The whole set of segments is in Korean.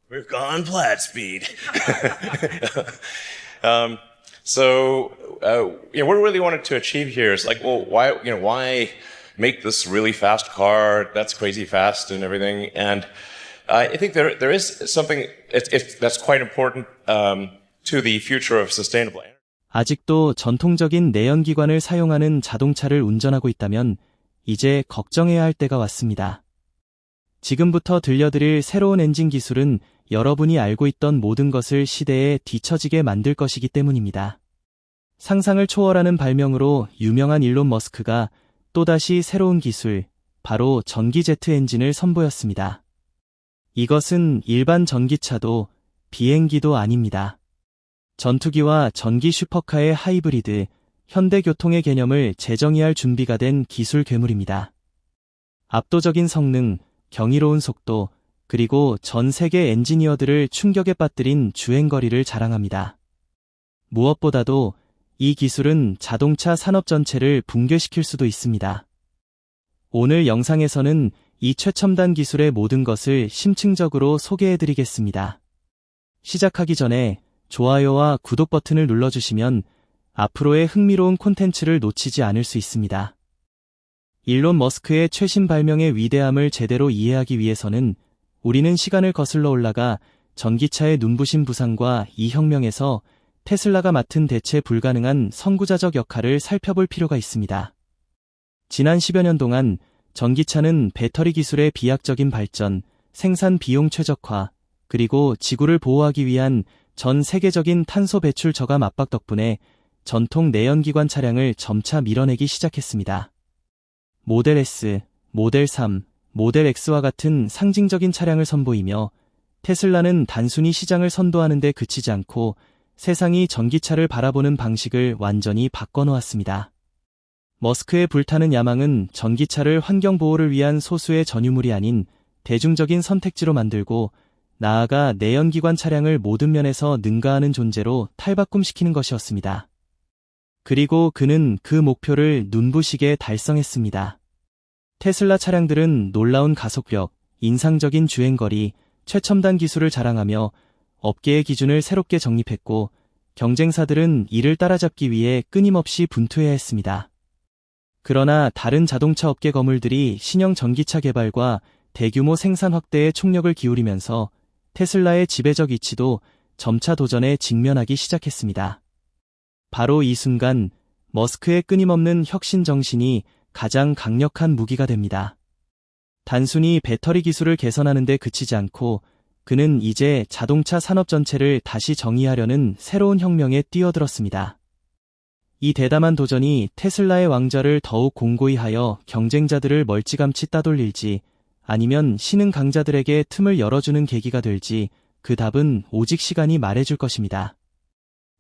We've gone flat speed. um, what we really wanted to achieve here is like, well, why make this really fast car that's crazy fast and everything? And I think there is something that's quite important to the future of sustainable energy. 아직도 전통적인 내연기관을 사용하는 자동차를 운전하고 있다면 이제 걱정해야 할 때가 왔습니다. 지금부터 들려드릴 새로운 엔진 기술은 여러분이 알고 있던 모든 것을 시대에 뒤처지게 만들 것이기 때문입니다. 상상을 초월하는 발명으로 유명한 일론 머스크가 또다시 새로운 기술, 바로 전기 제트 엔진을 선보였습니다. 이것은 일반 전기차도 비행기도 아닙니다. 전투기와 전기 슈퍼카의 하이브리드, 현대교통의 개념을 재정의할 준비가 된 기술 괴물입니다. 압도적인 성능, 경이로운 속도, 그리고 전 세계 엔지니어들을 충격에 빠뜨린 주행거리를 자랑합니다. 무엇보다도 이 기술은 자동차 산업 전체를 붕괴시킬 수도 있습니다. 오늘 영상에서는 이 최첨단 기술의 모든 것을 심층적으로 소개해드리겠습니다. 시작하기 전에 좋아요와 구독 버튼을 눌러주시면 앞으로의 흥미로운 콘텐츠를 놓치지 않을 수 있습니다. 일론 머스크의 최신 발명의 위대함을 제대로 이해하기 위해서는 우리는 시간을 거슬러 올라가 전기차의 눈부신 부상과 이 혁명에서 테슬라가 맡은 대체 불가능한 선구자적 역할을 살펴볼 필요가 있습니다. 지난 10여 년 동안 전기차는 배터리 기술의 비약적인 발전, 생산 비용 최적화, 그리고 지구를 보호하기 위한 전 세계적인 탄소 배출 저감 압박 덕분에 전통 내연기관 차량을 점차 밀어내기 시작했습니다. 모델 S, 모델 3, 모델 X와 같은 상징적인 차량을 선보이며 테슬라는 단순히 시장을 선도하는 데 그치지 않고 세상이 전기차를 바라보는 방식을 완전히 바꿔놓았습니다. 머스크의 불타는 야망은 전기차를 환경보호를 위한 소수의 전유물이 아닌 대중적인 선택지로 만들고 나아가 내연기관 차량을 모든 면에서 능가하는 존재로 탈바꿈시키는 것이었습니다. 그리고 그는 그 목표를 눈부시게 달성했습니다. 테슬라 차량들은 놀라운 가속력, 인상적인 주행거리, 최첨단 기술을 자랑하며 업계의 기준을 새롭게 정립했고 경쟁사들은 이를 따라잡기 위해 끊임없이 분투해야 했습니다. 그러나 다른 자동차 업계 거물들이 신형 전기차 개발과 대규모 생산 확대에 총력을 기울이면서 테슬라의 지배적 위치도 점차 도전에 직면하기 시작했습니다. 바로 이 순간 머스크의 끊임없는 혁신 정신이 가장 강력한 무기가 됩니다. 단순히 배터리 기술을 개선하는 데 그치지 않고 그는 이제 자동차 산업 전체를 다시 정의하려는 새로운 혁명에 뛰어들었습니다. 이 대담한 도전이 테슬라의 왕좌를 더욱 공고히 하여 경쟁자들을 멀찌감치 따돌릴지 아니면 신흥 강자들에게 틈을 열어주는 계기가 될지 그 답은 오직 시간이 말해줄 것입니다.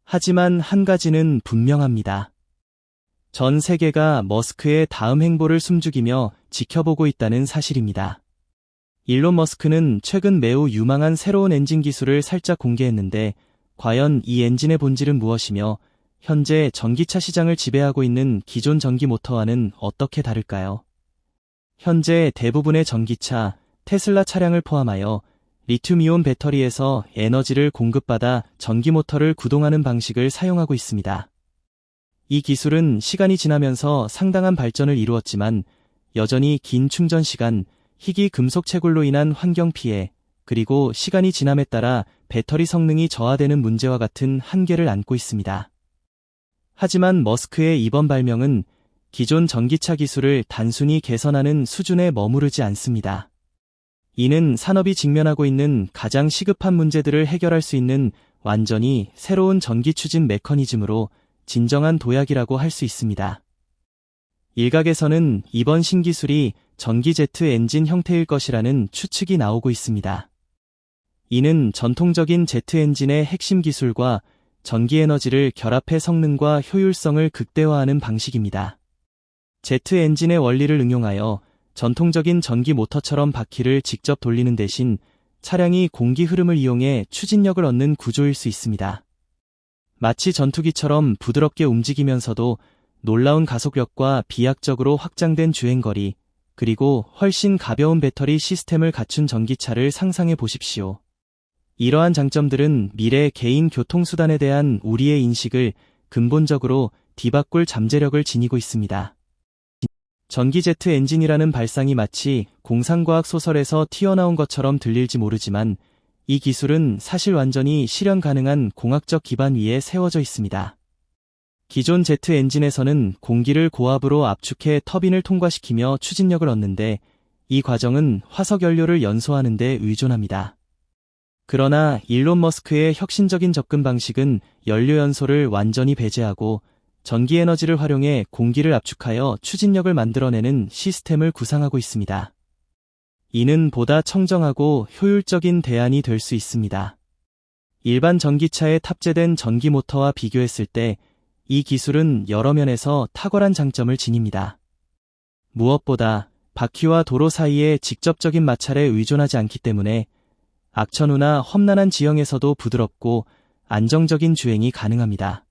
하지만 한 가지는 분명합니다. 전 세계가 머스크의 다음 행보를 숨죽이며 지켜보고 있다는 사실입니다. 일론 머스크는 최근 매우 유망한 새로운 엔진 기술을 살짝 공개했는데 과연 이 엔진의 본질은 무엇이며 현재 전기차 시장을 지배하고 있는 기존 전기 모터와는 어떻게 다를까요? 현재 대부분의 전기차, 테슬라 차량을 포함하여 리튬이온 배터리에서 에너지를 공급받아 전기 모터를 구동하는 방식을 사용하고 있습니다. 이 기술은 시간이 지나면서 상당한 발전을 이루었지만 여전히 긴 충전 시간, 희귀 금속 채굴로 인한 환경 피해, 그리고 시간이 지남에 따라 배터리 성능이 저하되는 문제와 같은 한계를 안고 있습니다. 하지만 머스크의 이번 발명은 기존 전기차 기술을 단순히 개선하는 수준에 머무르지 않습니다. 이는 산업이 직면하고 있는 가장 시급한 문제들을 해결할 수 있는 완전히 새로운 전기 추진 메커니즘으로 진정한 도약이라고 할 수 있습니다. 일각에서는 이번 신기술이 전기 제트 엔진 형태일 것이라는 추측이 나오고 있습니다. 이는 전통적인 제트 엔진의 핵심 기술과 전기 에너지를 결합해 성능과 효율성을 극대화하는 방식입니다. 제트 엔진의 원리를 응용하여 전통적인 전기 모터처럼 바퀴를 직접 돌리는 대신 차량이 공기 흐름을 이용해 추진력을 얻는 구조일 수 있습니다. 마치 전투기처럼 부드럽게 움직이면서도 놀라운 가속력과 비약적으로 확장된 주행거리, 그리고 훨씬 가벼운 배터리 시스템을 갖춘 전기차를 상상해 보십시오. 이러한 장점들은 미래 개인 교통수단에 대한 우리의 인식을 근본적으로 뒤바꿀 잠재력을 지니고 있습니다. 전기 제트 엔진이라는 발상이 마치 공상과학 소설에서 튀어나온 것처럼 들릴지 모르지만 이 기술은 사실 완전히 실현 가능한 공학적 기반 위에 세워져 있습니다. 기존 제트 엔진에서는 공기를 고압으로 압축해 터빈을 통과시키며 추진력을 얻는데 이 과정은 화석 연료를 연소하는 데 의존합니다. 그러나 일론 머스크의 혁신적인 접근 방식은 연료 연소를 완전히 배제하고 전기 에너지를 활용해 공기를 압축하여 추진력을 만들어내는 시스템을 구상하고 있습니다. 이는 보다 청정하고 효율적인 대안이 될 수 있습니다. 일반 전기차에 탑재된 전기 모터와 비교했을 때 이 기술은 여러 면에서 탁월한 장점을 지닙니다. 무엇보다 바퀴와 도로 사이의 직접적인 마찰에 의존하지 않기 때문에 악천후나 험난한 지형에서도 부드럽고 안정적인 주행이 가능합니다.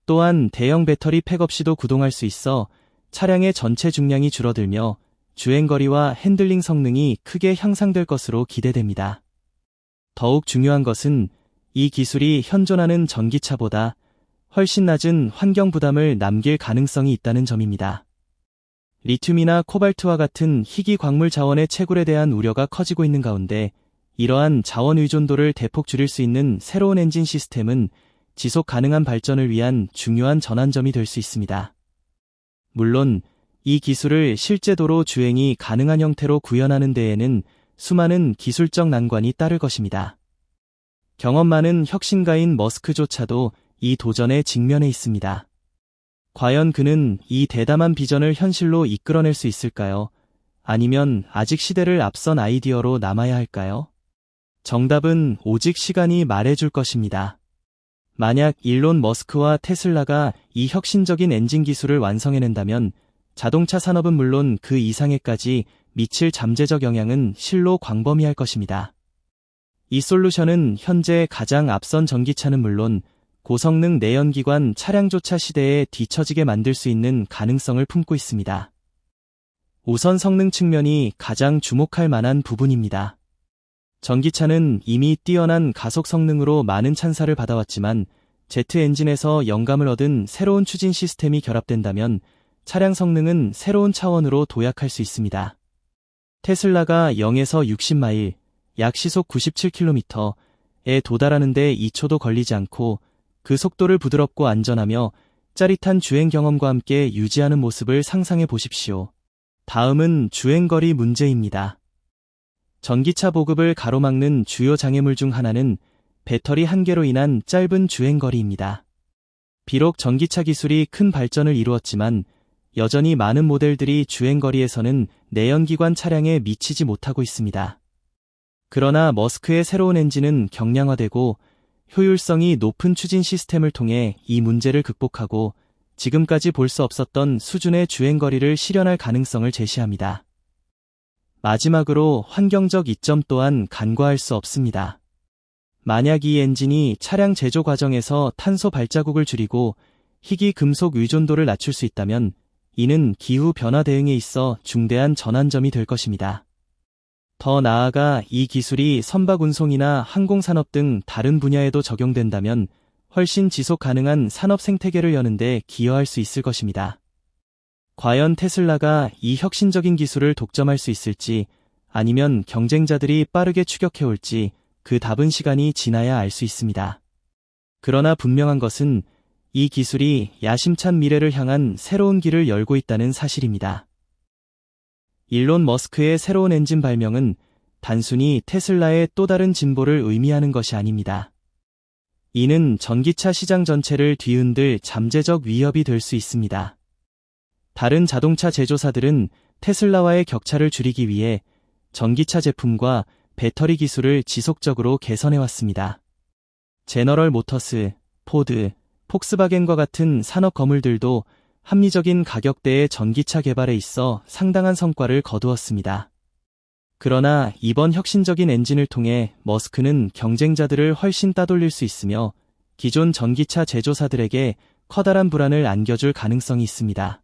또한 대형 배터리 팩 없이도 구동할 수 있어 차량의 전체 중량이 줄어들며 주행거리와 핸들링 성능이 크게 향상될 것으로 기대됩니다. 더욱 중요한 것은 이 기술이 현존하는 전기차보다 훨씬 낮은 환경 부담을 남길 가능성이 있다는 점입니다. 리튬이나 코발트와 같은 희귀 광물 자원의 채굴에 대한 우려가 커지고 있는 가운데 이러한 자원 의존도를 대폭 줄일 수 있는 새로운 엔진 시스템은 지속 가능한 발전을 위한 중요한 전환점이 될 수 있습니다. 물론 이 기술을 실제 도로 주행이 가능한 형태로 구현하는 데에는 수많은 기술적 난관이 따를 것입니다. 경험 많은 혁신가인 머스크조차도 이 도전에 직면해 있습니다. 과연 그는 이 대담한 비전을 현실로 이끌어낼 수 있을까요? 아니면 아직 시대를 앞선 아이디어로 남아야 할까요? 정답은 오직 시간이 말해줄 것입니다. 만약 일론 머스크와 테슬라가 이 혁신적인 엔진 기술을 완성해낸다면 자동차 산업은 물론 그 이상에까지 미칠 잠재적 영향은 실로 광범위할 것입니다. 이 솔루션은 현재 가장 앞선 전기차는 물론 고성능 내연기관 차량조차 시대에 뒤처지게 만들 수 있는 가능성을 품고 있습니다. 우선 성능 측면이 가장 주목할 만한 부분입니다. 전기차는 이미 뛰어난 가속 성능으로 많은 찬사를 받아왔지만 제트 엔진에서 영감을 얻은 새로운 추진 시스템이 결합된다면 차량 성능은 새로운 차원으로 도약할 수 있습니다. 테슬라가 0에서 60마일, 약 시속 97km에 도달하는 데 2초도 걸리지 않고 그 속도를 부드럽고 안전하며 짜릿한 주행 경험과 함께 유지하는 모습을 상상해 보십시오. 다음은 주행거리 문제입니다. 전기차 보급을 가로막는 주요 장애물 중 하나는 배터리 한계로 인한 짧은 주행거리입니다. 비록 전기차 기술이 큰 발전을 이루었지만 여전히 많은 모델들이 주행거리에서는 내연기관 차량에 미치지 못하고 있습니다. 그러나 머스크의 새로운 엔진은 경량화되고 효율성이 높은 추진 시스템을 통해 이 문제를 극복하고 지금까지 볼 수 없었던 수준의 주행거리를 실현할 가능성을 제시합니다. 마지막으로 환경적 이점 또한 간과할 수 없습니다. 만약 이 엔진이 차량 제조 과정에서 탄소 발자국을 줄이고 희귀 금속 의존도를 낮출 수 있다면 이는 기후 변화 대응에 있어 중대한 전환점이 될 것입니다. 더 나아가 이 기술이 선박 운송이나 항공산업 등 다른 분야에도 적용된다면 훨씬 지속 가능한 산업 생태계를 여는 데 기여할 수 있을 것입니다. 과연 테슬라가 이 혁신적인 기술을 독점할 수 있을지 아니면 경쟁자들이 빠르게 추격해올지 그 답은 시간이 지나야 알 수 있습니다. 그러나 분명한 것은 이 기술이 야심찬 미래를 향한 새로운 길을 열고 있다는 사실입니다. 일론 머스크의 새로운 엔진 발명은 단순히 테슬라의 또 다른 진보를 의미하는 것이 아닙니다. 이는 전기차 시장 전체를 뒤흔들 잠재적 위협이 될 수 있습니다. 다른 자동차 제조사들은 테슬라와의 격차를 줄이기 위해 전기차 제품과 배터리 기술을 지속적으로 개선해왔습니다. 제너럴 모터스, 포드, 폭스바겐과 같은 산업 거물들도 합리적인 가격대의 전기차 개발에 있어 상당한 성과를 거두었습니다. 그러나 이번 혁신적인 엔진을 통해 머스크는 경쟁자들을 훨씬 따돌릴 수 있으며 기존 전기차 제조사들에게 커다란 불안을 안겨줄 가능성이 있습니다.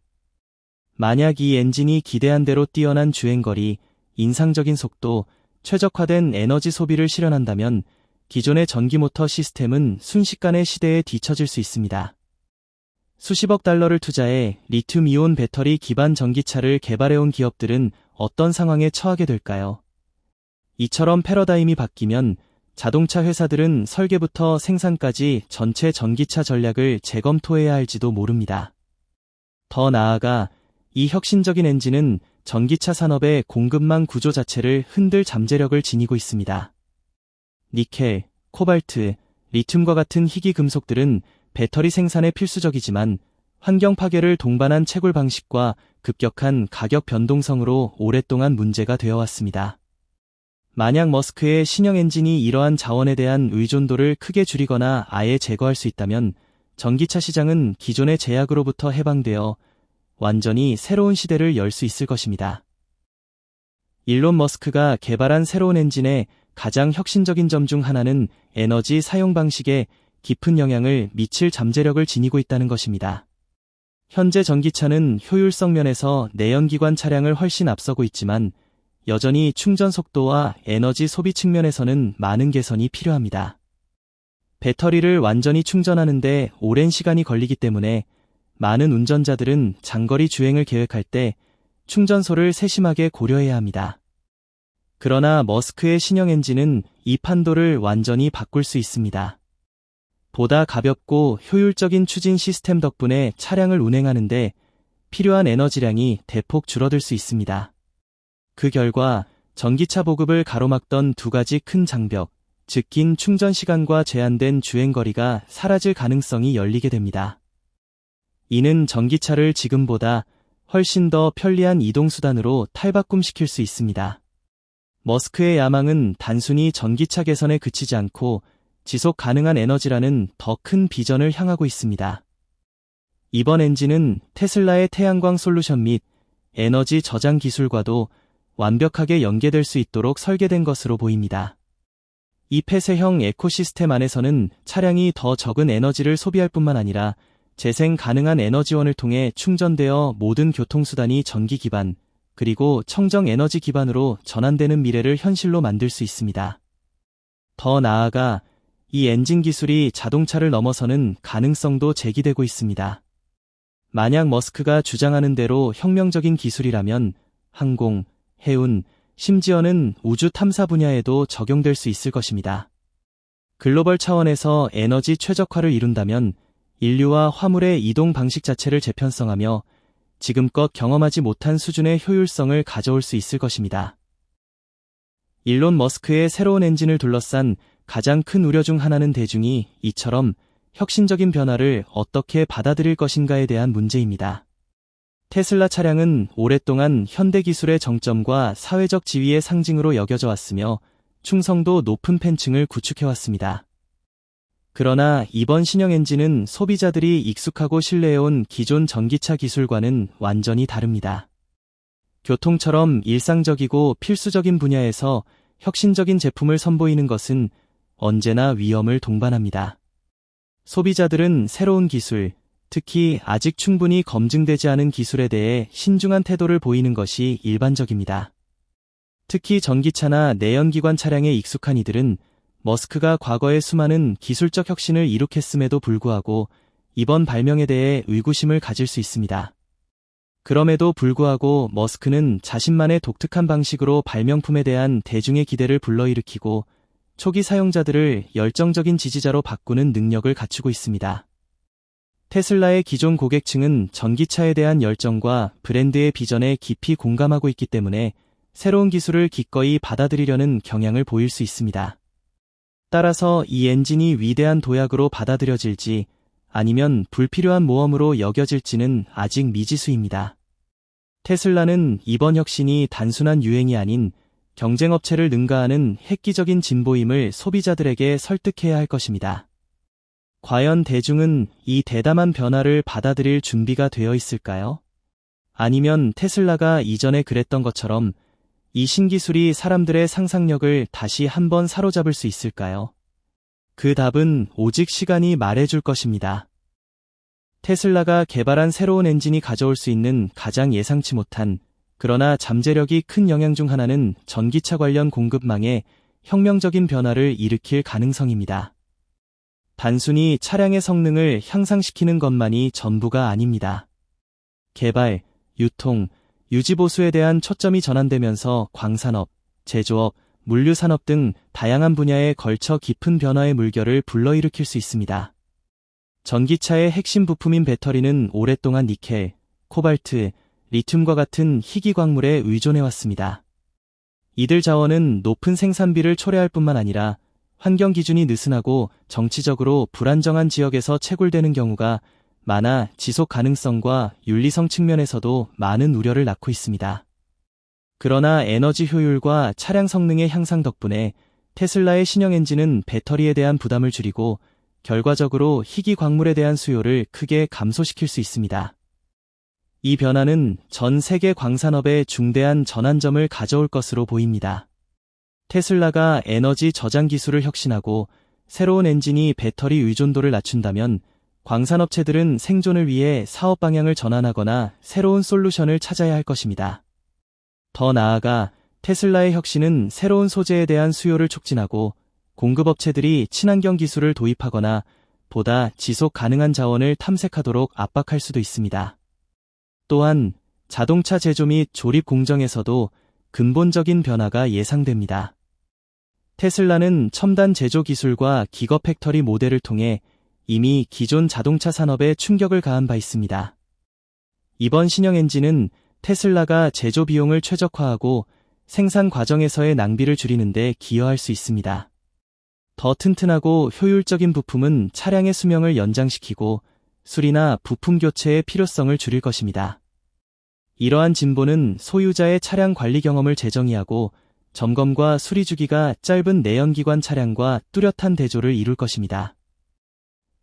만약 이 엔진이 기대한 대로 뛰어난 주행거리, 인상적인 속도, 최적화된 에너지 소비를 실현한다면 기존의 전기모터 시스템은 순식간에 시대에 뒤처질 수 있습니다. 수십억 달러를 투자해 리튬이온 배터리 기반 전기차를 개발해온 기업들은 어떤 상황에 처하게 될까요? 이처럼 패러다임이 바뀌면 자동차 회사들은 설계부터 생산까지 전체 전기차 전략을 재검토해야 할지도 모릅니다. 더 나아가 이 혁신적인 엔진은 전기차 산업의 공급망 구조 자체를 흔들 잠재력을 지니고 있습니다. 니켈, 코발트, 리튬과 같은 희귀 금속들은 배터리 생산에 필수적이지만 환경 파괴를 동반한 채굴 방식과 급격한 가격 변동성으로 오랫동안 문제가 되어 왔습니다. 만약 머스크의 신형 엔진이 이러한 자원에 대한 의존도를 크게 줄이거나 아예 제거할 수 있다면 전기차 시장은 기존의 제약으로부터 해방되어 완전히 새로운 시대를 열 수 있을 것입니다. 일론 머스크가 개발한 새로운 엔진의 가장 혁신적인 점 중 하나는 에너지 사용 방식에 깊은 영향을 미칠 잠재력을 지니고 있다는 것입니다. 현재 전기차는 효율성 면에서 내연기관 차량을 훨씬 앞서고 있지만 여전히 충전 속도와 에너지 소비 측면에서는 많은 개선이 필요합니다. 배터리를 완전히 충전하는데 오랜 시간이 걸리기 때문에 많은 운전자들은 장거리 주행을 계획할 때 충전소를 세심하게 고려해야 합니다. 그러나 머스크의 신형 엔진은 이 판도를 완전히 바꿀 수 있습니다. 보다 가볍고 효율적인 추진 시스템 덕분에 차량을 운행하는데 필요한 에너지량이 대폭 줄어들 수 있습니다. 그 결과 전기차 보급을 가로막던 두 가지 큰 장벽, 즉 긴 충전 시간과 제한된 주행거리가 사라질 가능성이 열리게 됩니다. 이는 전기차를 지금보다 훨씬 더 편리한 이동수단으로 탈바꿈시킬 수 있습니다. 머스크의 야망은 단순히 전기차 개선에 그치지 않고 지속 가능한 에너지라는 더 큰 비전을 향하고 있습니다. 이번 엔진은 테슬라의 태양광 솔루션 및 에너지 저장 기술과도 완벽하게 연계될 수 있도록 설계된 것으로 보입니다. 이 폐쇄형 에코시스템 안에서는 차량이 더 적은 에너지를 소비할 뿐만 아니라 재생 가능한 에너지원을 통해 충전되어 모든 교통수단이 전기 기반, 그리고 청정 에너지 기반으로 전환되는 미래를 현실로 만들 수 있습니다. 더 나아가 이 엔진 기술이 자동차를 넘어서는 가능성도 제기되고 있습니다. 만약 머스크가 주장하는 대로 혁명적인 기술이라면 항공, 해운, 심지어는 우주 탐사 분야에도 적용될 수 있을 것입니다. 글로벌 차원에서 에너지 최적화를 이룬다면 인류와 화물의 이동 방식 자체를 재편성하며 지금껏 경험하지 못한 수준의 효율성을 가져올 수 있을 것입니다. 일론 머스크의 새로운 엔진을 둘러싼 가장 큰 우려 중 하나는 대중이 이처럼 혁신적인 변화를 어떻게 받아들일 것인가에 대한 문제입니다. 테슬라 차량은 오랫동안 현대 기술의 정점과 사회적 지위의 상징으로 여겨져 왔으며 충성도 높은 팬층을 구축해왔습니다. 그러나 이번 신형 엔진은 소비자들이 익숙하고 신뢰해온 기존 전기차 기술과는 완전히 다릅니다. 교통처럼 일상적이고 필수적인 분야에서 혁신적인 제품을 선보이는 것은 언제나 위험을 동반합니다. 소비자들은 새로운 기술, 특히 아직 충분히 검증되지 않은 기술에 대해 신중한 태도를 보이는 것이 일반적입니다. 특히 전기차나 내연기관 차량에 익숙한 이들은 머스크가 과거에 수많은 기술적 혁신을 이룩했음에도 불구하고 이번 발명에 대해 의구심을 가질 수 있습니다. 그럼에도 불구하고 머스크는 자신만의 독특한 방식으로 발명품에 대한 대중의 기대를 불러일으키고 초기 사용자들을 열정적인 지지자로 바꾸는 능력을 갖추고 있습니다. 테슬라의 기존 고객층은 전기차에 대한 열정과 브랜드의 비전에 깊이 공감하고 있기 때문에 새로운 기술을 기꺼이 받아들이려는 경향을 보일 수 있습니다. 따라서 이 엔진이 위대한 도약으로 받아들여질지 아니면 불필요한 모험으로 여겨질지는 아직 미지수입니다. 테슬라는 이번 혁신이 단순한 유행이 아닌 경쟁업체를 능가하는 획기적인 진보임을 소비자들에게 설득해야 할 것입니다. 과연 대중은 이 대담한 변화를 받아들일 준비가 되어 있을까요? 아니면 테슬라가 이전에 그랬던 것처럼 이 신기술이 사람들의 상상력을 다시 한번 사로잡을 수 있을까요? 그 답은 오직 시간이 말해줄 것입니다. 테슬라가 개발한 새로운 엔진이 가져올 수 있는 가장 예상치 못한, 그러나 잠재력이 큰 영향 중 하나는 전기차 관련 공급망의 혁명적인 변화를 일으킬 가능성입니다. 단순히 차량의 성능을 향상시키는 것만이 전부가 아닙니다. 개발, 유통, 유지보수에 대한 초점이 전환되면서 광산업, 제조업, 물류산업 등 다양한 분야에 걸쳐 깊은 변화의 물결을 불러일으킬 수 있습니다. 전기차의 핵심 부품인 배터리는 오랫동안 니켈, 코발트, 리튬과 같은 희귀 광물에 의존해왔습니다. 이들 자원은 높은 생산비를 초래할 뿐만 아니라 환경 기준이 느슨하고 정치적으로 불안정한 지역에서 채굴되는 경우가 많아 지속 가능성과 윤리성 측면에서도 많은 우려를 낳고 있습니다. 그러나 에너지 효율과 차량 성능의 향상 덕분에 테슬라의 신형 엔진은 배터리에 대한 부담을 줄이고 결과적으로 희귀 광물에 대한 수요를 크게 감소시킬 수 있습니다. 이 변화는 전 세계 광산업에 중대한 전환점을 가져올 것으로 보입니다. 테슬라가 에너지 저장 기술을 혁신하고 새로운 엔진이 배터리 의존도를 낮춘다면 광산업체들은 생존을 위해 사업 방향을 전환하거나 새로운 솔루션을 찾아야 할 것입니다. 더 나아가 테슬라의 혁신은 새로운 소재에 대한 수요를 촉진하고 공급업체들이 친환경 기술을 도입하거나 보다 지속 가능한 자원을 탐색하도록 압박할 수도 있습니다. 또한 자동차 제조 및 조립 공정에서도 근본적인 변화가 예상됩니다. 테슬라는 첨단 제조 기술과 기거 팩터리 모델을 통해 이미 기존 자동차 산업에 충격을 가한 바 있습니다. 이번 신형 엔진은 테슬라가 제조 비용을 최적화하고 생산 과정에서의 낭비를 줄이는 데 기여할 수 있습니다. 더 튼튼하고 효율적인 부품은 차량의 수명을 연장시키고 수리나 부품 교체의 필요성을 줄일 것입니다. 이러한 진보는 소유자의 차량 관리 경험을 재정의하고 점검과 수리 주기가 짧은 내연기관 차량과 뚜렷한 대조를 이룰 것입니다.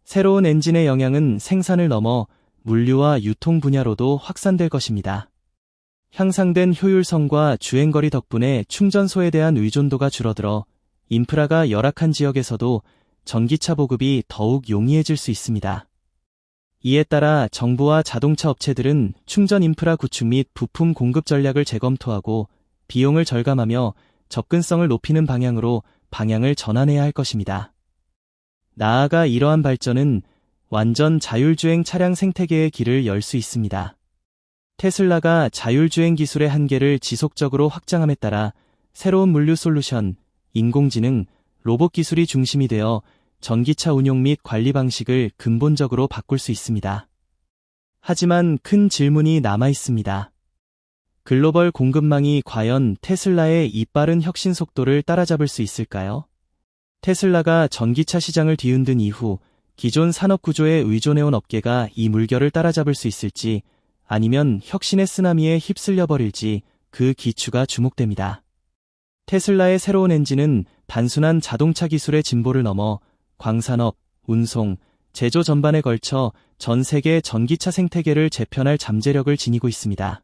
새로운 엔진의 영향은 생산을 넘어 물류와 유통 분야로도 확산될 것입니다. 향상된 효율성과 주행거리 덕분에 충전소에 대한 의존도가 줄어들어 인프라가 열악한 지역에서도 전기차 보급이 더욱 용이해질 수 있습니다. 이에 따라 정부와 자동차 업체들은 충전 인프라 구축 및 부품 공급 전략을 재검토하고 비용을 절감하며 접근성을 높이는 방향으로 방향을 전환해야 할 것입니다. 나아가 이러한 발전은 완전 자율주행 차량 생태계의 길을 열 수 있습니다. 테슬라가 자율주행 기술의 한계를 지속적으로 확장함에 따라 새로운 물류 솔루션, 인공지능, 로봇 기술이 중심이 되어 전기차 운용 및 관리 방식을 근본적으로 바꿀 수 있습니다. 하지만 큰 질문이 남아 있습니다. 글로벌 공급망이 과연 테슬라의 이 빠른 혁신 속도를 따라잡을 수 있을까요? 테슬라가 전기차 시장을 뒤흔든 이후 기존 산업 구조에 의존해온 업계가 이 물결을 따라잡을 수 있을지 아니면 혁신의 쓰나미에 휩쓸려 버릴지 그 기추가 주목됩니다. 테슬라의 새로운 엔진은 단순한 자동차 기술의 진보를 넘어 광산업, 운송, 제조 전반에 걸쳐 전 세계 전기차 생태계를 재편할 잠재력을 지니고 있습니다.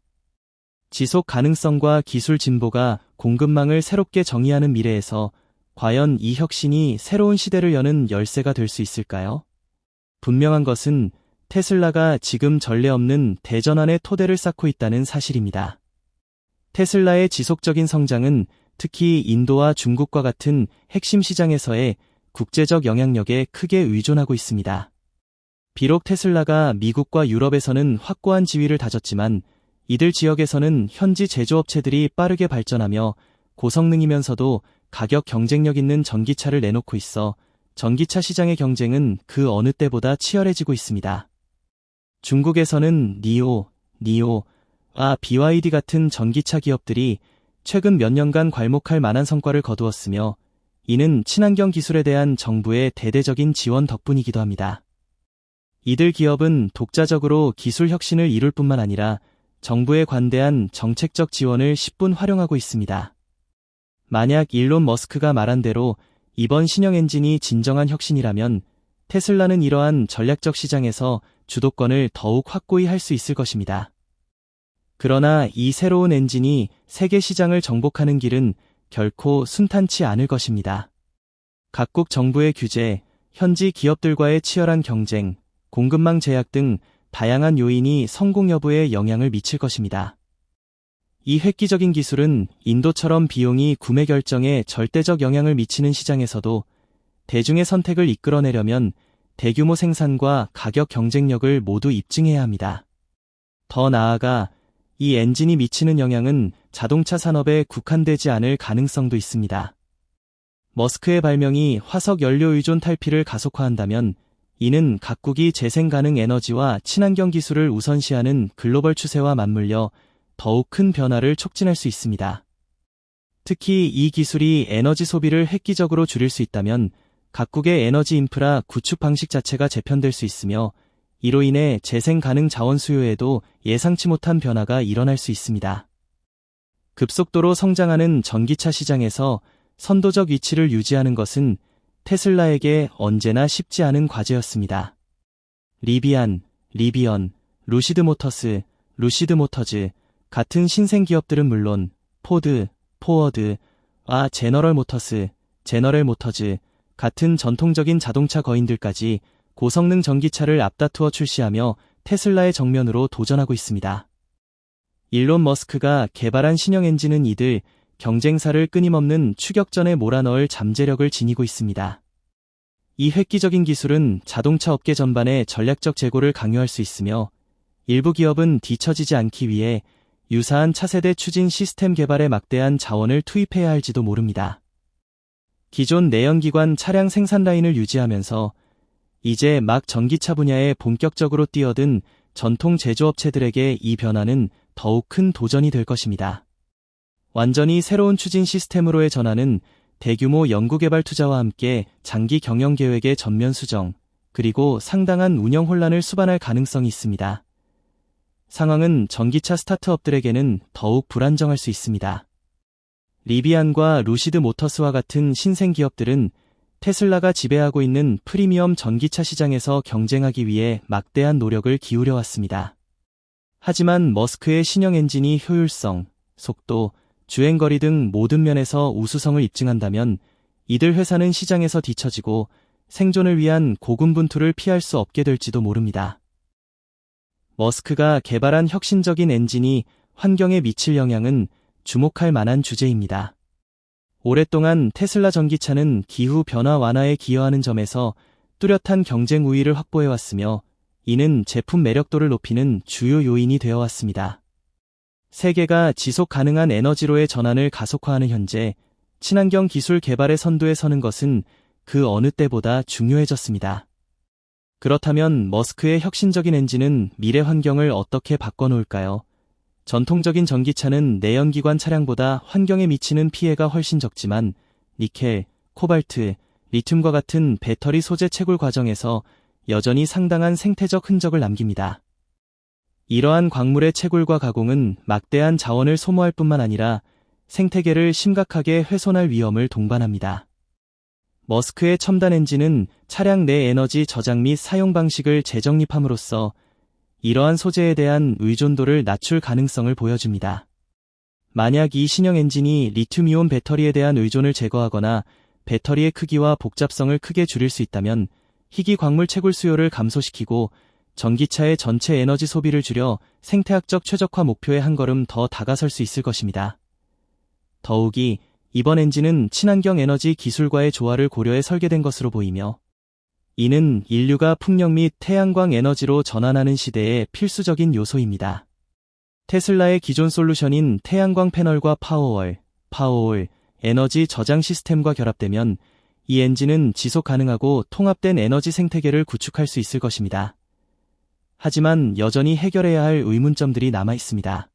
지속 가능성과 기술 진보가 공급망을 새롭게 정의하는 미래에서 과연 이 혁신이 새로운 시대를 여는 열쇠가 될 수 있을까요? 분명한 것은 테슬라가 지금 전례 없는 대전환의 토대를 쌓고 있다는 사실입니다. 테슬라의 지속적인 성장은 특히 인도와 중국과 같은 핵심 시장에서의 국제적 영향력에 크게 의존하고 있습니다. 비록 테슬라가 미국과 유럽에서는 확고한 지위를 다졌지만 이들 지역에서는 현지 제조업체들이 빠르게 발전하며 고성능이면서도 가격 경쟁력 있는 전기차를 내놓고 있어 전기차 시장의 경쟁은 그 어느 때보다 치열해지고 있습니다. 중국에서는 니오와 BYD 같은 전기차 기업들이 최근 몇 년간 괄목할 만한 성과를 거두었으며 이는 친환경 기술에 대한 정부의 대대적인 지원 덕분이기도 합니다. 이들 기업은 독자적으로 기술 혁신을 이룰 뿐만 아니라 정부의 관대한 정책적 지원을 10분 활용하고 있습니다. 만약 일론 머스크가 말한 대로 이번 신형 엔진이 진정한 혁신이라면 테슬라는 이러한 전략적 시장에서 주도권을 더욱 확고히 할 수 있을 것입니다. 그러나 이 새로운 엔진이 세계 시장을 정복하는 길은 결코 순탄치 않을 것입니다. 각국 정부의 규제, 현지 기업들과의 치열한 경쟁, 공급망 제약 등 다양한 요인이 성공 여부에 영향을 미칠 것입니다. 이 획기적인 기술은 인도처럼 비용이 구매 결정에 절대적 영향을 미치는 시장에서도 대중의 선택을 이끌어내려면 대규모 생산과 가격 경쟁력을 모두 입증해야 합니다. 더 나아가 이 엔진이 미치는 영향은 자동차 산업에 국한되지 않을 가능성도 있습니다. 머스크의 발명이 화석 연료 의존 탈피를 가속화한다면 이는 각국이 재생 가능 에너지와 친환경 기술을 우선시하는 글로벌 추세와 맞물려 더욱 큰 변화를 촉진할 수 있습니다. 특히 이 기술이 에너지 소비를 획기적으로 줄일 수 있다면 각국의 에너지 인프라 구축 방식 자체가 재편될 수 있으며 이로 인해 재생 가능 자원 수요에도 예상치 못한 변화가 일어날 수 있습니다. 급속도로 성장하는 전기차 시장에서 선도적 위치를 유지하는 것은 테슬라에게 언제나 쉽지 않은 과제였습니다. 리비안, 리비언, 루시드 모터즈 같은 신생 기업들은 물론 포드, 포워드와 제너럴 모터즈 같은 전통적인 자동차 거인들까지 고성능 전기차를 앞다투어 출시하며 테슬라의 정면으로 도전하고 있습니다. 일론 머스크가 개발한 신형 엔진은 이들 경쟁사를 끊임없는 추격전에 몰아넣을 잠재력을 지니고 있습니다. 이 획기적인 기술은 자동차 업계 전반의 전략적 재고를 강요할 수 있으며 일부 기업은 뒤처지지 않기 위해 유사한 차세대 추진 시스템 개발에 막대한 자원을 투입해야 할지도 모릅니다. 기존 내연기관 차량 생산 라인을 유지하면서 이제 막 전기차 분야에 본격적으로 뛰어든 전통 제조업체들에게 이 변화는 더욱 큰 도전이 될 것입니다. 완전히 새로운 추진 시스템으로의 전환은 대규모 연구개발 투자와 함께 장기 경영 계획의 전면 수정, 그리고 상당한 운영 혼란을 수반할 가능성이 있습니다. 상황은 전기차 스타트업들에게는 더욱 불안정할 수 있습니다. 리비안과 루시드 모터스와 같은 신생 기업들은 테슬라가 지배하고 있는 프리미엄 전기차 시장에서 경쟁하기 위해 막대한 노력을 기울여 왔습니다. 하지만 머스크의 신형 엔진이 효율성, 속도, 주행거리 등 모든 면에서 우수성을 입증한다면 이들 회사는 시장에서 뒤처지고 생존을 위한 고군분투를 피할 수 없게 될지도 모릅니다. 머스크가 개발한 혁신적인 엔진이 환경에 미칠 영향은 주목할 만한 주제입니다. 오랫동안 테슬라 전기차는 기후 변화 완화에 기여하는 점에서 뚜렷한 경쟁 우위를 확보해왔으며 이는 제품 매력도를 높이는 주요 요인이 되어 왔습니다. 세계가 지속 가능한 에너지로의 전환을 가속화하는 현재 친환경 기술 개발의 선두에 서는 것은 그 어느 때보다 중요해졌습니다. 그렇다면 머스크의 혁신적인 엔진은 미래 환경을 어떻게 바꿔놓을까요? 전통적인 전기차는 내연기관 차량보다 환경에 미치는 피해가 훨씬 적지만 니켈, 코발트, 리튬과 같은 배터리 소재 채굴 과정에서 여전히 상당한 생태적 흔적을 남깁니다. 이러한 광물의 채굴과 가공은 막대한 자원을 소모할 뿐만 아니라 생태계를 심각하게 훼손할 위험을 동반합니다. 머스크의 첨단 엔진은 차량 내 에너지 저장 및 사용 방식을 재정립함으로써 이러한 소재에 대한 의존도를 낮출 가능성을 보여줍니다. 만약 이 신형 엔진이 리튬이온 배터리에 대한 의존을 제거하거나 배터리의 크기와 복잡성을 크게 줄일 수 있다면 희귀 광물 채굴 수요를 감소시키고 전기차의 전체 에너지 소비를 줄여 생태학적 최적화 목표에 한 걸음 더 다가설 수 있을 것입니다. 더욱이 이번 엔진은 친환경 에너지 기술과의 조화를 고려해 설계된 것으로 보이며 이는 인류가 풍력 및 태양광 에너지로 전환하는 시대의 필수적인 요소입니다. 테슬라의 기존 솔루션인 태양광 패널과 파워월, 에너지 저장 시스템과 결합되면 이 엔진은 지속 가능하고 통합된 에너지 생태계를 구축할 수 있을 것입니다. 하지만 여전히 해결해야 할 의문점들이 남아 있습니다.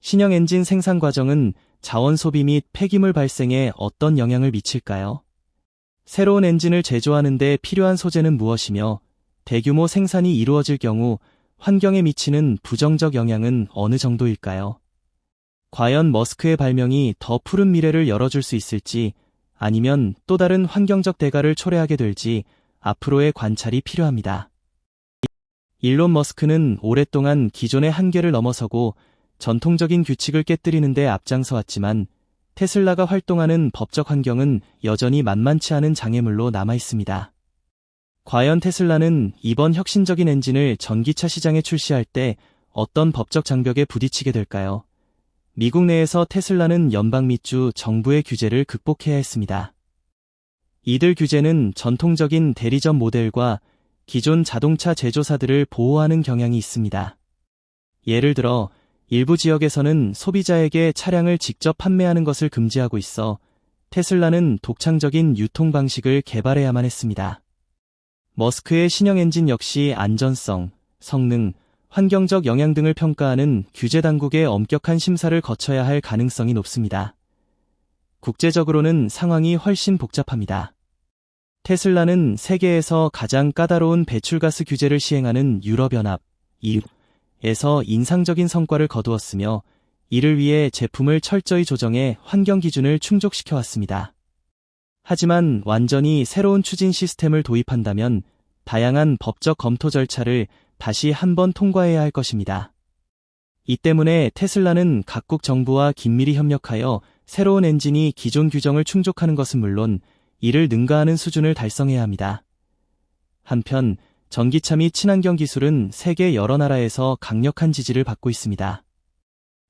신형 엔진 생산 과정은 자원 소비 및 폐기물 발생에 어떤 영향을 미칠까요? 새로운 엔진을 제조하는 데 필요한 소재는 무엇이며 대규모 생산이 이루어질 경우 환경에 미치는 부정적 영향은 어느 정도일까요? 과연 머스크의 발명이 더 푸른 미래를 열어줄 수 있을지 아니면 또 다른 환경적 대가를 초래하게 될지 앞으로의 관찰이 필요합니다. 일론 머스크는 오랫동안 기존의 한계를 넘어서고 전통적인 규칙을 깨뜨리는 데 앞장서 왔지만 테슬라가 활동하는 법적 환경은 여전히 만만치 않은 장애물로 남아 있습니다. 과연 테슬라는 이번 혁신적인 엔진을 전기차 시장에 출시할 때 어떤 법적 장벽에 부딪히게 될까요? 미국 내에서 테슬라는 연방 및 주 정부의 규제를 극복해야 했습니다. 이들 규제는 전통적인 대리점 모델과 기존 자동차 제조사들을 보호하는 경향이 있습니다. 예를 들어 일부 지역에서는 소비자에게 차량을 직접 판매하는 것을 금지하고 있어 테슬라는 독창적인 유통 방식을 개발해야만 했습니다. 머스크의 신형 엔진 역시 안전성, 성능, 환경적 영향 등을 평가하는 규제 당국의 엄격한 심사를 거쳐야 할 가능성이 높습니다. 국제적으로는 상황이 훨씬 복잡합니다. 테슬라는 세계에서 가장 까다로운 배출가스 규제를 시행하는 유럽연합, EU에서 인상적인 성과를 거두었으며 이를 위해 제품을 철저히 조정해 환경 기준을 충족시켜 왔습니다. 하지만 완전히 새로운 추진 시스템을 도입한다면 다양한 법적 검토 절차를 다시 한번 통과해야 할 것입니다. 이 때문에 테슬라는 각국 정부와 긴밀히 협력하여 새로운 엔진이 기존 규정을 충족하는 것은 물론 이를 능가하는 수준을 달성해야 합니다. 한편 전기차 및 친환경 기술은 세계 여러 나라에서 강력한 지지를 받고 있습니다.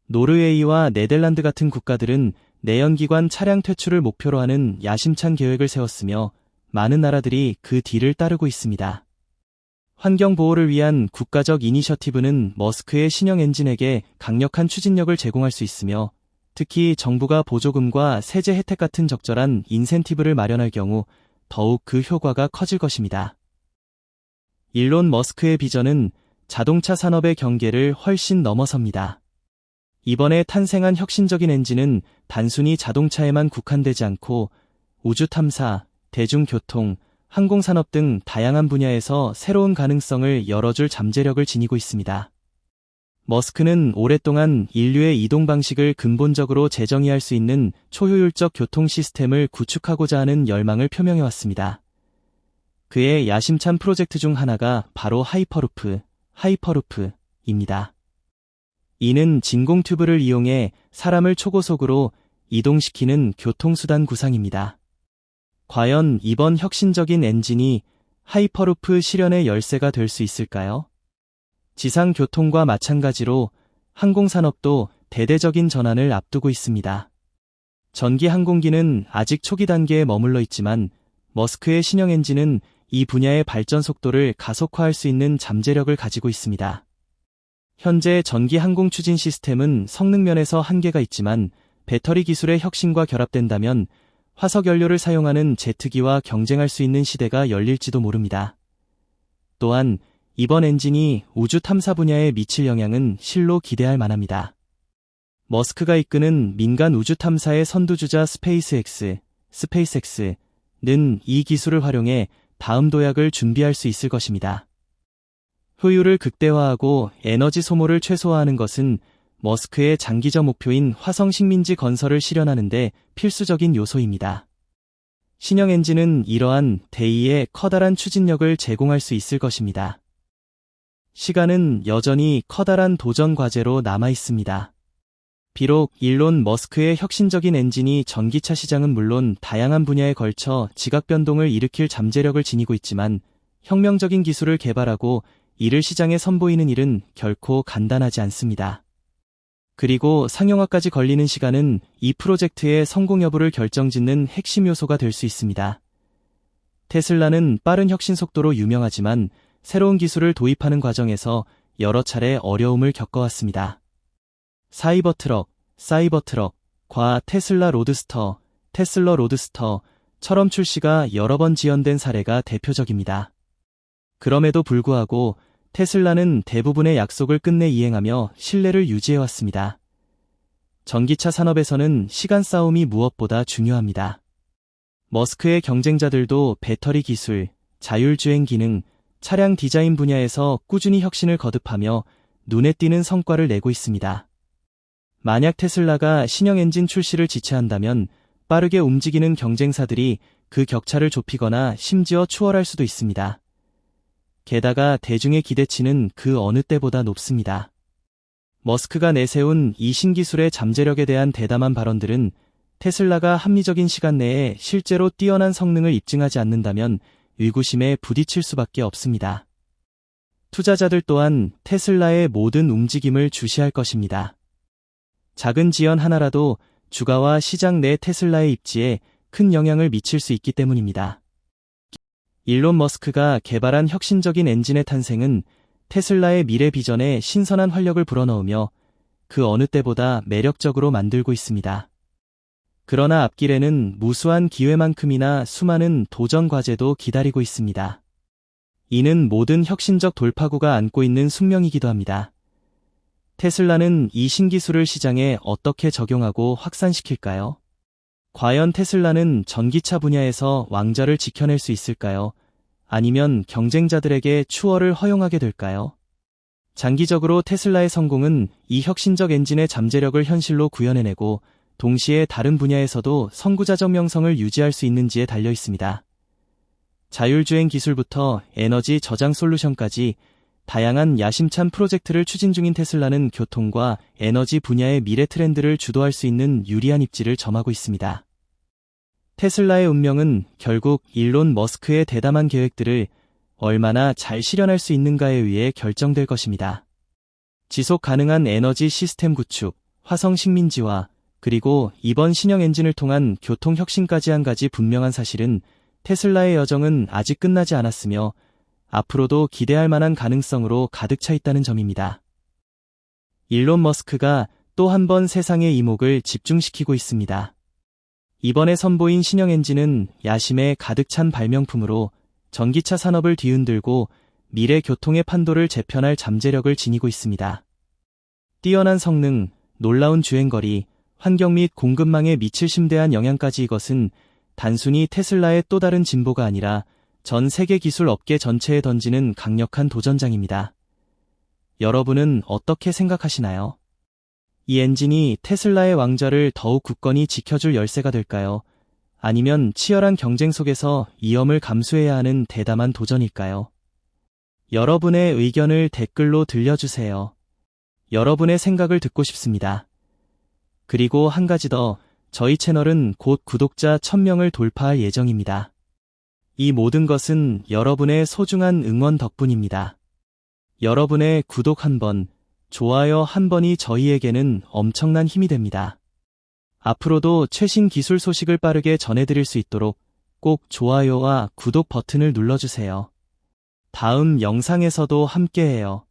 노르웨이와 네덜란드 같은 국가들은 내연기관 차량 퇴출을 목표로 하는 야심찬 계획을 세웠으며 많은 나라들이 그 뒤를 따르고 있습니다. 환경 보호를 위한 국가적 이니셔티브는 머스크의 신형 엔진에게 강력한 추진력을 제공할 수 있으며 특히 정부가 보조금과 세제 혜택 같은 적절한 인센티브를 마련할 경우 더욱 그 효과가 커질 것입니다. 일론 머스크의 비전은 자동차 산업의 경계를 훨씬 넘어섭니다. 이번에 탄생한 혁신적인 엔진은 단순히 자동차에만 국한되지 않고 우주 탐사, 대중교통, 항공산업 등 다양한 분야에서 새로운 가능성을 열어줄 잠재력을 지니고 있습니다. 머스크는 오랫동안 인류의 이동 방식을 근본적으로 재정의할 수 있는 초효율적 교통 시스템을 구축하고자 하는 열망을 표명해왔습니다. 그의 야심찬 프로젝트 중 하나가 바로 하이퍼루프입니다. 이는 진공 튜브를 이용해 사람을 초고속으로 이동시키는 교통수단 구상입니다. 과연 이번 혁신적인 엔진이 하이퍼루프 실현의 열쇠가 될 수 있을까요? 지상 교통과 마찬가지로 항공산업도 대대적인 전환을 앞두고 있습니다. 전기 항공기는 아직 초기 단계에 머물러 있지만 머스크의 신형 엔진은 이 분야의 발전 속도를 가속화할 수 있는 잠재력을 가지고 있습니다. 현재 전기 항공 추진 시스템은 성능 면에서 한계가 있지만 배터리 기술의 혁신과 결합된다면 화석 연료를 사용하는 제트기와 경쟁할 수 있는 시대가 열릴지도 모릅니다. 또한 이번 엔진이 우주 탐사 분야에 미칠 영향은 실로 기대할 만합니다. 머스크가 이끄는 민간 우주 탐사의 선두주자 스페이스X는 이 기술을 활용해 다음 도약을 준비할 수 있을 것입니다. 효율을 극대화하고 에너지 소모를 최소화하는 것은 머스크의 장기적 목표인 화성 식민지 건설을 실현하는 데 필수적인 요소입니다. 신형 엔진은 이러한 대의의 커다란 추진력을 제공할 수 있을 것입니다. 시간은 여전히 커다란 도전 과제로 남아 있습니다. 비록 일론 머스크의 혁신적인 엔진이 전기차 시장은 물론 다양한 분야에 걸쳐 지각 변동을 일으킬 잠재력을 지니고 있지만 혁명적인 기술을 개발하고 이를 시장에 선보이는 일은 결코 간단하지 않습니다. 그리고 상용화까지 걸리는 시간은 이 프로젝트의 성공 여부를 결정짓는 핵심 요소가 될 수 있습니다. 테슬라는 빠른 혁신 속도로 유명하지만 새로운 기술을 도입하는 과정에서 여러 차례 어려움을 겪어왔습니다. 사이버트럭과 테슬라 로드스터처럼 출시가 여러 번 지연된 사례가 대표적입니다. 그럼에도 불구하고 테슬라는 대부분의 약속을 끝내 이행하며 신뢰를 유지해왔습니다. 전기차 산업에서는 시간 싸움이 무엇보다 중요합니다. 머스크의 경쟁자들도 배터리 기술, 자율주행 기능, 차량 디자인 분야에서 꾸준히 혁신을 거듭하며 눈에 띄는 성과를 내고 있습니다. 만약 테슬라가 신형 엔진 출시를 지체한다면 빠르게 움직이는 경쟁사들이 그 격차를 좁히거나 심지어 추월할 수도 있습니다. 게다가 대중의 기대치는 그 어느 때보다 높습니다. 머스크가 내세운 이 신기술의 잠재력에 대한 대담한 발언들은 테슬라가 합리적인 시간 내에 실제로 뛰어난 성능을 입증하지 않는다면 의구심에 부딪힐 수밖에 없습니다. 투자자들 또한 테슬라의 모든 움직임을 주시할 것입니다. 작은 지연 하나라도 주가와 시장 내 테슬라의 입지에 큰 영향을 미칠 수 있기 때문입니다. 일론 머스크가 개발한 혁신적인 엔진의 탄생은 테슬라의 미래 비전에 신선한 활력을 불어넣으며 그 어느 때보다 매력적으로 만들고 있습니다. 그러나 앞길에는 무수한 기회만큼이나 수많은 도전 과제도 기다리고 있습니다. 이는 모든 혁신적 돌파구가 안고 있는 숙명이기도 합니다. 테슬라는 이 신기술을 시장에 어떻게 적용하고 확산시킬까요? 과연 테슬라는 전기차 분야에서 왕좌를 지켜낼 수 있을까요? 아니면 경쟁자들에게 추월을 허용하게 될까요? 장기적으로 테슬라의 성공은 이 혁신적 엔진의 잠재력을 현실로 구현해내고 동시에 다른 분야에서도 선구자적 명성을 유지할 수 있는지에 달려 있습니다. 자율주행 기술부터 에너지 저장 솔루션까지 다양한 야심찬 프로젝트를 추진 중인 테슬라는 교통과 에너지 분야의 미래 트렌드를 주도할 수 있는 유리한 입지를 점하고 있습니다. 테슬라의 운명은 결국 일론 머스크의 대담한 계획들을 얼마나 잘 실현할 수 있는가에 의해 결정될 것입니다. 지속 가능한 에너지 시스템 구축, 화성 식민지화, 그리고 이번 신형 엔진을 통한 교통 혁신까지 한 가지 분명한 사실은 테슬라의 여정은 아직 끝나지 않았으며 앞으로도 기대할 만한 가능성으로 가득 차 있다는 점입니다. 일론 머스크가 또 한 번 세상의 이목을 집중시키고 있습니다. 이번에 선보인 신형 엔진은 야심에 가득 찬 발명품으로 전기차 산업을 뒤흔들고 미래 교통의 판도를 재편할 잠재력을 지니고 있습니다. 뛰어난 성능, 놀라운 주행거리, 환경 및 공급망에 미칠 심대한 영향까지 이것은 단순히 테슬라의 또 다른 진보가 아니라 전 세계 기술 업계 전체에 던지는 강력한 도전장입니다. 여러분은 어떻게 생각하시나요? 이 엔진이 테슬라의 왕좌를 더욱 굳건히 지켜줄 열쇠가 될까요? 아니면 치열한 경쟁 속에서 위험을 감수해야 하는 대담한 도전일까요? 여러분의 의견을 댓글로 들려주세요. 여러분의 생각을 듣고 싶습니다. 그리고 한 가지 더, 저희 채널은 곧 구독자 1000명을 돌파할 예정입니다. 이 모든 것은 여러분의 소중한 응원 덕분입니다. 여러분의 구독 한 번, 좋아요 한 번이 저희에게는 엄청난 힘이 됩니다. 앞으로도 최신 기술 소식을 빠르게 전해드릴 수 있도록 꼭 좋아요와 구독 버튼을 눌러주세요. 다음 영상에서도 함께해요.